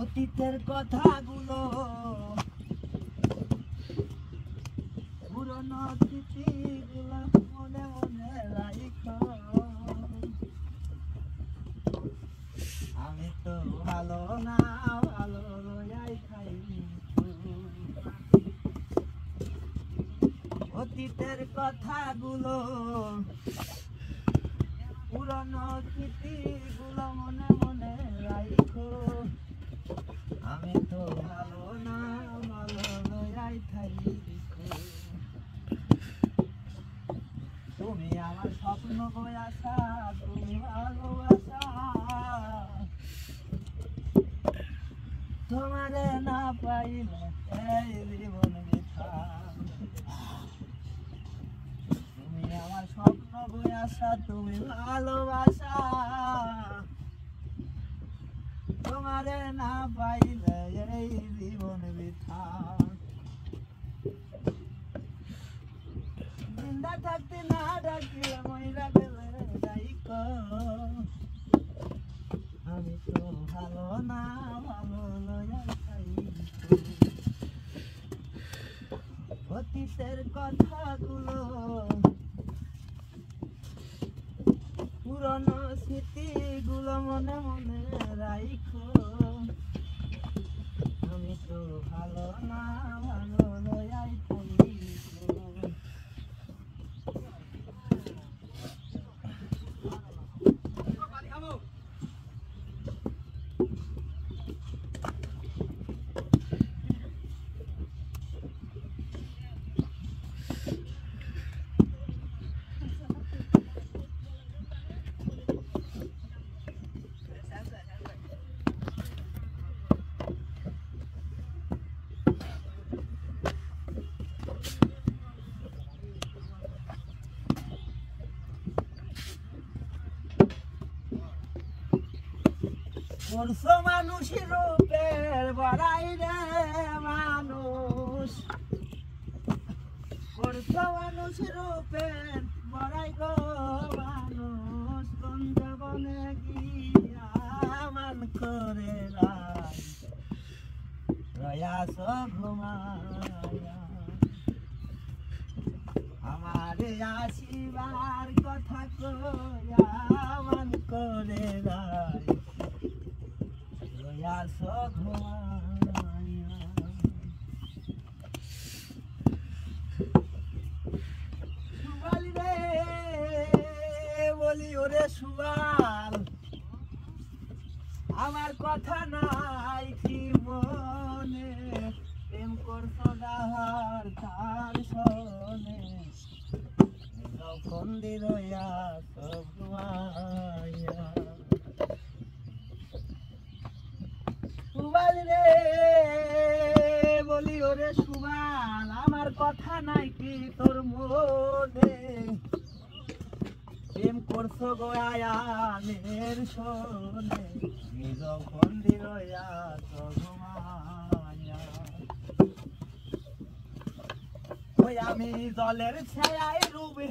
অতীতের কথাগুলো পুরনো স্মৃতিগুলো মনে মনে রাখো। আমি তো ভালো না, ভালো রয়াই খাই। অতীতের কথাগুলো পুরনো স্মৃতিগুলো মনে মনে রাখো। আমি তো ভালো না, ভালো রয়াই খাই। তুমি আমার স্বপ্ন বই আশা, তুমি ভালোবাসা। তোমারে না পাইলে এই জীবন বৃথা। তুমি আমার স্বপ্ন বই আশা, তুমি ভালোবাসা। তোমারে না পাইলে এই জীবন বৃথা। জিন্দা থাকতে না ডাকিলে মইরা গেলে ডাইকো। আমি তো ভালো না, ভালো লয়া খাই। অতীতের কথাগুলো পুরনো স্মৃতিগুলো মনে মনে রাখো। আমি তো ভালো না, ভালো লয়াই খাই। করছো মানুষ রূপের বড়াই রে মানুষ। করছো মানুষ রূপের বড়াই গো মানুষ। কোন জগনে গিয়া মান করে রয়াস ঘুমায়া। আমারে আসিবার কথা কয়া মান করে রায় রয়াস ঘুমায়া। সুবাল রে বলি ওরে সুবাল, আমার কথা নাই কি মনে। প্রেম করছো ডাহার তার শোনে, যখন দিরয়া সব ঘুমায়া। সুবাল রে বলি ওরে সুবাল, আমার কথা নাই কি তোর মনে। প্রেম করছো গোয়ায়ানের শোনে, যখন দিরয়া সব ঘুমায়া। ওই আমি জলের ছায়ায় ডুবে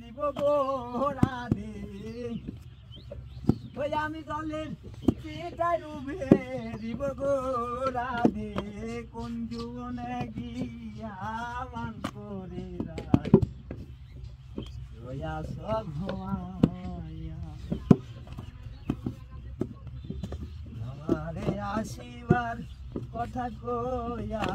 দিব গোরা দে। ওই আমি জলের ছায়ায় ডুবে দিব গোরা দে। কোন জীবনে গিয়া মান করে রায় রয়াস ঘুমায়া। আমারে আসিবার কথা কয়া